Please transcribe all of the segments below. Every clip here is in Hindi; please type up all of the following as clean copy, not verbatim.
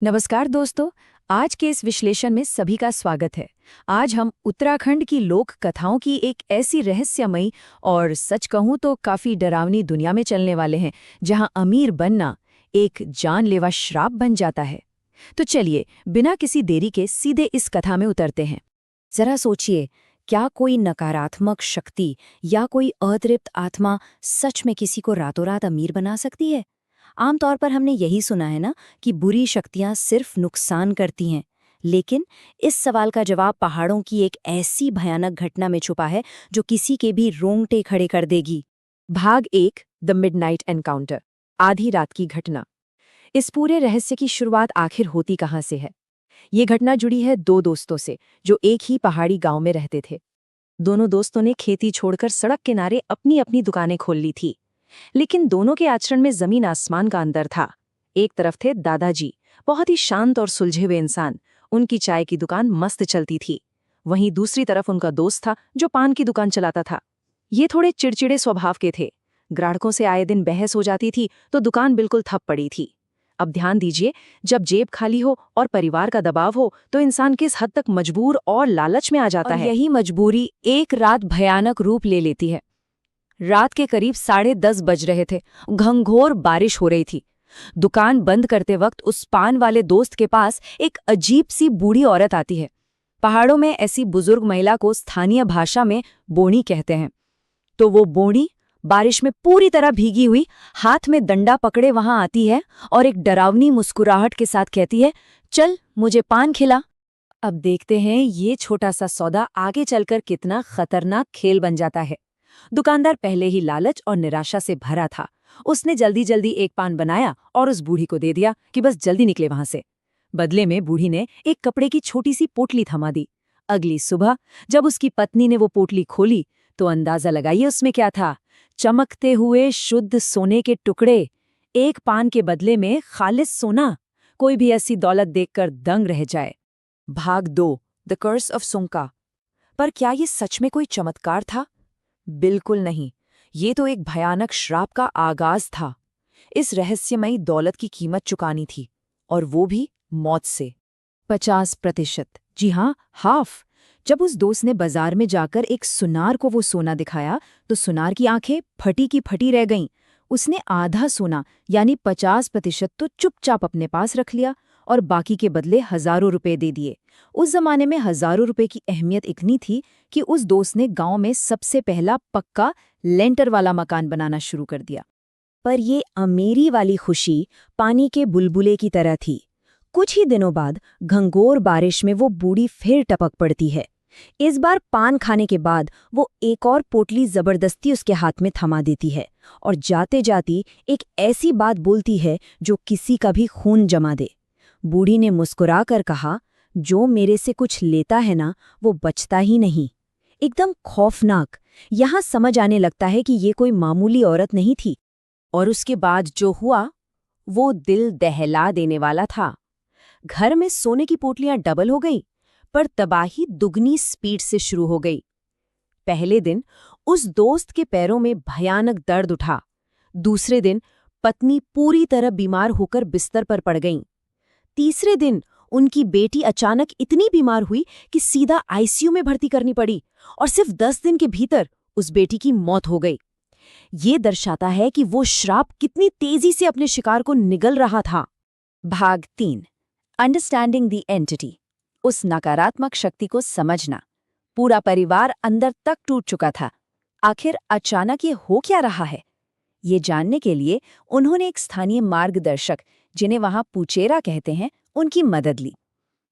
नमस्कार दोस्तों। आज के इस विश्लेषण में सभी का स्वागत है। आज हम उत्तराखंड की लोक कथाओं की एक ऐसी रहस्यमयी और सच कहूं तो काफी डरावनी दुनिया में चलने वाले हैं, जहां अमीर बनना एक जानलेवा श्राप बन जाता है। तो चलिए बिना किसी देरी के सीधे इस कथा में उतरते हैं। जरा सोचिए, क्या कोई नकारात्मक शक्ति या कोई अतृप्त आत्मा सच में किसी को रातों रात अमीर बना सकती है? आमतौर पर हमने यही सुना है ना कि बुरी शक्तियां सिर्फ नुकसान करती हैं, लेकिन इस सवाल का जवाब पहाड़ों की एक ऐसी भयानक घटना में छुपा है जो किसी के भी रोंगटे खड़े कर देगी। भाग 1, द मिडनाइट एनकाउंटर, आधी रात की घटना। इस पूरे रहस्य की शुरुआत आखिर होती कहाँ से है? ये घटना जुड़ी है दो दोस्तों से जो एक ही पहाड़ी गांव में रहते थे। दोनों दोस्तों ने खेती छोड़कर सड़क किनारे अपनी अपनी दुकानें खोल ली थी, लेकिन दोनों के आचरण में जमीन आसमान का अंतर था। एक तरफ थे दादाजी, बहुत ही शांत और सुलझे हुए इंसान, उनकी चाय की दुकान मस्त चलती थी। वहीं दूसरी तरफ उनका दोस्त था जो पान की दुकान चलाता था। ये थोड़े चिड़चिड़े स्वभाव के थे। ग्राहकों से आए दिन बहस हो जाती थी तो दुकान बिल्कुल ठप पड़ी थी। अब ध्यान दीजिए, जब जेब खाली हो और परिवार का दबाव हो तो इंसान किस हद तक मजबूर और लालच में आ जाता है। यही मजबूरी एक रात भयानक रूप ले लेती है। रात के करीब 10:30 बज रहे थे। घंघोर बारिश हो रही थी। दुकान बंद करते वक्त उस पान वाले दोस्त के पास एक अजीब सी बूढ़ी औरत आती है। पहाड़ों में ऐसी बुजुर्ग महिला को स्थानीय भाषा में बोणी कहते हैं। तो वो बोणी बारिश में पूरी तरह भीगी हुई, हाथ में डंडा पकड़े वहां आती है और एक डरावनी मुस्कुराहट के साथ कहती है, चल मुझे पान खिला। अब देखते हैं ये छोटा सा सौदा आगे चलकर कितना खतरनाक खेल बन जाता है। दुकानदार पहले ही लालच और निराशा से भरा था। उसने जल्दी जल्दी एक पान बनाया और उस बूढ़ी को दे दिया कि बस जल्दी निकले वहां से। बदले में बूढ़ी ने एक कपड़े की छोटी सी पोटली थमा दी। अगली सुबह जब उसकी पत्नी ने वो पोटली खोली तो अंदाजा लगाइए उसमें क्या था। चमकते हुए शुद्ध सोने के टुकड़े। एक पान के बदले में खालिस सोना। कोई भी ऐसी दौलत देखकर दंग रह जाए। भाग 2, द कर्स ऑफ सुंका। पर क्या ये सच में कोई चमत्कार था? बिल्कुल नहीं। ये तो एक भयानक श्राप का आगाज था। इस रहस्यमयी दौलत की कीमत चुकानी थी, और वो भी मौत से। 50%, जी हाँ, हाफ। जब उस दोस्त ने बाजार में जाकर एक सुनार को वो सोना दिखाया तो सुनार की आंखें फटी की फटी रह गईं। उसने आधा सोना यानी 50% तो चुपचाप अपने पास रख लिया और बाकी के बदले हजारों रुपए दे दिए। उस जमाने में हजारों रुपए की अहमियत इतनी थी कि उस दोस्त ने गांव में सबसे पहला पक्का लेंटर वाला मकान बनाना शुरू कर दिया। पर ये अमीरी वाली खुशी पानी के बुलबुले की तरह थी। कुछ ही दिनों बाद घंघोर बारिश में वो बूढ़ी फिर टपक पड़ती है। इस बार पान खाने के बाद वो एक और पोटली जबरदस्ती उसके हाथ में थमा देती है और जाते जाती एक ऐसी बात बोलती है जो किसी का भी खून जमा दे। बूढ़ी ने मुस्कुराकर कहा, जो मेरे से कुछ लेता है ना वो बचता ही नहीं। एकदम खौफनाक। यहां समझ आने लगता है कि ये कोई मामूली औरत नहीं थी। और उसके बाद जो हुआ वो दिल दहला देने वाला था। घर में सोने की पोटलियां डबल हो गई, पर तबाही दुगनी स्पीड से शुरू हो गई। पहले दिन उस दोस्त के पैरों में भयानक दर्द उठा। दूसरे दिन पत्नी पूरी तरह बीमार होकर बिस्तर पर पड़ गईं। तीसरे दिन उनकी बेटी अचानक इतनी बीमार हुई कि सीधा आईसीयू में भर्ती करनी पड़ी, और सिर्फ 10 दिन के भीतर उस बेटी की मौत हो गई। ये दर्शाता है कि वो श्राप कितनी तेजी से अपने शिकार को निगल रहा था। भाग 3, अंडरस्टैंडिंग द एंटिटी, उस नकारात्मक शक्ति को समझना। पूरा परिवार अंदर तक टूट चुका था। आखिर अचानक ये हो क्या रहा है? ये जानने के लिए उन्होंने एक स्थानीय मार्गदर्शक, जिन्हें वहां पुचेरा कहते हैं, उनकी मदद ली।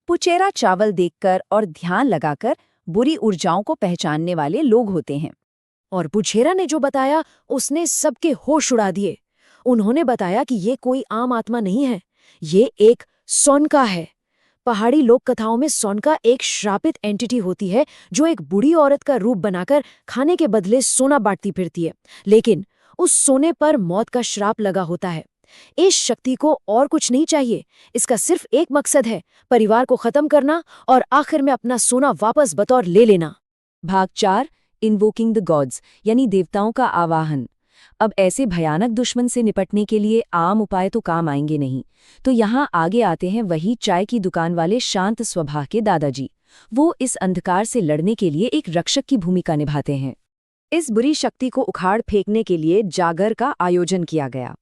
पुचेरा चावल देखकर और ध्यान लगाकर बुरी ऊर्जाओं को पहचानने वाले लोग होते हैं। और पुचेरा ने जो बताया उसने सबके होश उड़ा दिए। उन्होंने बताया कि ये कोई आम आत्मा नहीं है, ये एक सोनका है। पहाड़ी लोक कथाओं में सोनका एक श्रापित एंटिटी होती है जो एक बूढ़ी औरत का रूप बनाकर खाने के बदले सोना बांटती फिरती है, लेकिन उस सोने पर मौत का श्राप लगा होता है। इस शक्ति को और कुछ नहीं चाहिए। इसका सिर्फ एक मकसद है, परिवार को खत्म करना और आखिर में अपना सोना वापस बतौर ले लेना। भाग 4, इन्वोकिंग द गॉड्स, यानी देवताओं का आवाहन। अब ऐसे भयानक दुश्मन से निपटने के लिए आम उपाय तो काम आएंगे नहीं। तो यहाँ आगे आते हैं वही चाय की दुकान वाले शांत स्वभाव के दादाजी। वो इस अंधकार से लड़ने के लिए एक रक्षक की भूमिका निभाते हैं। इस बुरी शक्ति को उखाड़ फेंकने के लिए जागर का आयोजन किया गया।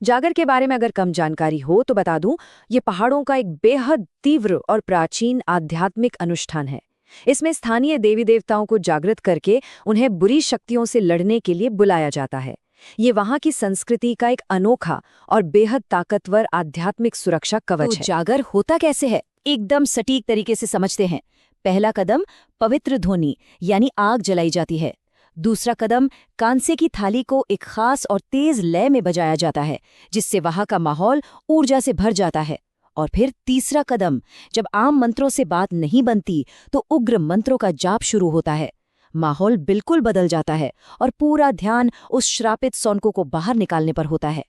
जागर के बारे में अगर कम जानकारी हो तो बता दूं, ये पहाड़ों का एक बेहद तीव्र और प्राचीन आध्यात्मिक अनुष्ठान है। इसमें स्थानीय देवी देवताओं को जागृत करके उन्हें बुरी शक्तियों से लड़ने के लिए बुलाया जाता है। ये वहाँ की संस्कृति का एक अनोखा और बेहद ताकतवर आध्यात्मिक सुरक्षा कवच है। जागर होता कैसे है, एकदम सटीक तरीके से समझते हैं। पहला कदम पवित्र ध्वनि यानी आग जलाई जाती है। दूसरा कदम कांसे की थाली को एक खास और तेज लय में बजाया जाता है, जिससे वहां का माहौल ऊर्जा से भर जाता है। और फिर तीसरा कदम, जब आम मंत्रों से बात नहीं बनती तो उग्र मंत्रों का जाप शुरू होता है। माहौल बिल्कुल बदल जाता है और पूरा ध्यान उस श्रापित सौनको को बाहर निकालने पर होता है।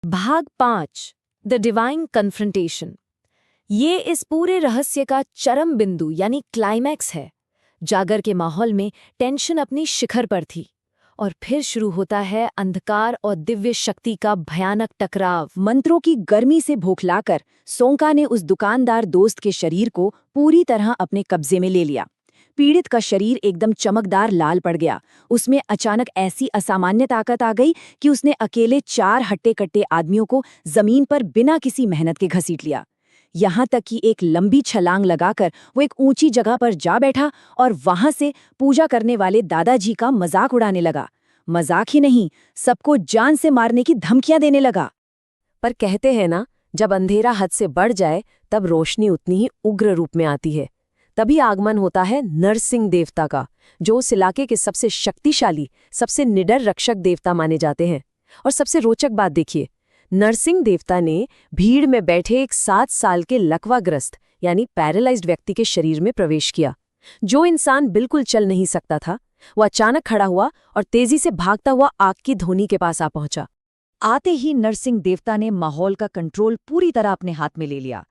भाग 5, द डिवाइन कन्फ्रंटेशन। ये इस पूरे रहस्य का चरम बिंदु यानी क्लाइमैक्स है। जागर के माहौल में टेंशन अपनी शिखर पर थी और फिर शुरू होता है अंधकार और दिव्य शक्ति का भयानक टकराव। मंत्रों की गर्मी से भोखलाकर सोंका ने उस दुकानदार दोस्त के शरीर को पूरी तरह अपने कब्जे में ले लिया। पीड़ित का शरीर एकदम चमकदार लाल पड़ गया। उसमें अचानक ऐसी असामान्य ताकत आ गई कि उसने अकेले 4 हट्टे-कट्टे आदमियों को जमीन पर बिना किसी मेहनत के घसीट लिया। यहाँ तक कि एक लंबी छलांग लगाकर वो एक ऊंची जगह पर जा बैठा और वहां से पूजा करने वाले दादाजी का मजाक उड़ाने लगा। मजाक ही नहीं, सबको जान से मारने की धमकियां देने लगा। पर कहते हैं ना, जब अंधेरा हद से बढ़ जाए तब रोशनी उतनी ही उग्र रूप में आती है। तभी आगमन होता है नरसिंह देवता का, जो उस इलाके के सबसे शक्तिशाली, सबसे निडर रक्षक देवता माने जाते हैं। और सबसे रोचक बात देखिए, नरसिंह देवता ने भीड़ में बैठे एक 7 साल के लकवाग्रस्त यानी पैरालाइज्ड व्यक्ति के शरीर में प्रवेश किया। जो इंसान बिल्कुल चल नहीं सकता था, वो अचानक खड़ा हुआ और तेजी से भागता हुआ आग की धोनी के पास आ पहुंचा। आते ही नरसिंह देवता ने माहौल का कंट्रोल पूरी तरह अपने हाथ में ले लिया।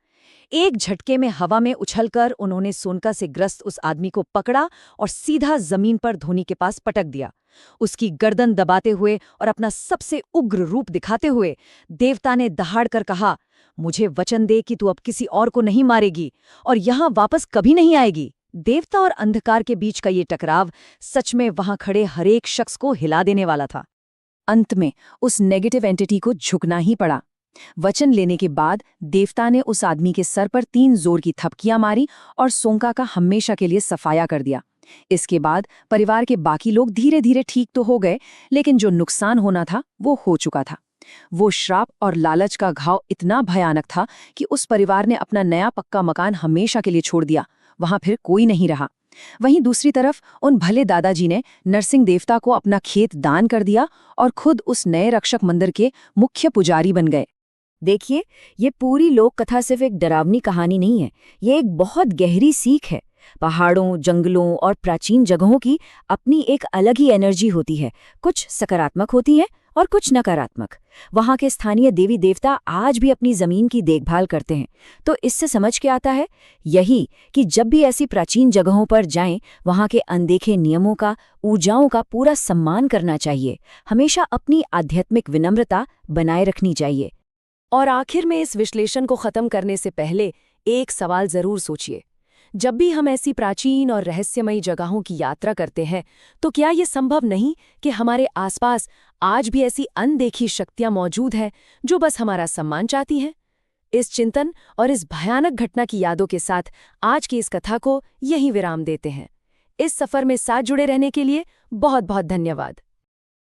एक झटके में हवा में उछलकर उन्होंने सोनका से ग्रस्त उस आदमी को पकड़ा और सीधा जमीन पर धोनी के पास पटक दिया। उसकी गर्दन दबाते हुए और अपना सबसे उग्र रूप दिखाते हुए देवता ने दहाड़ कर कहा, मुझे वचन दे कि तू अब किसी और को नहीं मारेगी और यहां वापस कभी नहीं आएगी। देवता और अंधकार के बीच का ये टकराव सच में वहां खड़े हरेक शख्स को हिला देने वाला था। अंत में उस नेगेटिव एंटिटी को झुकना ही पड़ा। वचन लेने के बाद देवता ने उस आदमी के सर पर 3 जोर की थपकियां मारी और सोंका का हमेशा के लिए सफाया कर दिया। इसके बाद परिवार के बाकी लोग धीरे धीरे ठीक तो हो गए, लेकिन जो नुकसान होना था वो हो चुका था। वो श्राप और लालच का घाव इतना भयानक था कि उस परिवार ने अपना नया पक्का मकान हमेशा के लिए छोड़ दिया। वहां फिर कोई नहीं रहा। वहीं दूसरी तरफ उन भले दादाजी ने नरसिंह देवता को अपना खेत दान कर दिया और खुद उस नए रक्षक मंदिर के मुख्य पुजारी बन गए। देखिए, ये पूरी लोक कथा सिर्फ एक डरावनी कहानी नहीं है, ये एक बहुत गहरी सीख है। पहाड़ों, जंगलों और प्राचीन जगहों की अपनी एक अलग ही एनर्जी होती है। कुछ सकारात्मक होती है और कुछ नकारात्मक। वहाँ के स्थानीय देवी देवता आज भी अपनी जमीन की देखभाल करते हैं। तो इससे समझ के आता है यही कि जब भी ऐसी प्राचीन जगहों पर जाएं, वहाँ के अनदेखे नियमों का, ऊर्जाओं का पूरा सम्मान करना चाहिए। हमेशा अपनी आध्यात्मिक विनम्रता बनाए रखनी चाहिए। और आखिर में इस विश्लेषण को खत्म करने से पहले एक सवाल जरूर सोचिए। जब भी हम ऐसी प्राचीन और रहस्यमयी जगहों की यात्रा करते हैं, तो क्या ये संभव नहीं कि हमारे आसपास आज भी ऐसी अनदेखी शक्तियां मौजूद हैं जो बस हमारा सम्मान चाहती हैं? इस चिंतन और इस भयानक घटना की यादों के साथ आज की इस कथा को यहीं विराम देते हैं। इस सफर में साथ जुड़े रहने के लिए बहुत बहुत धन्यवाद।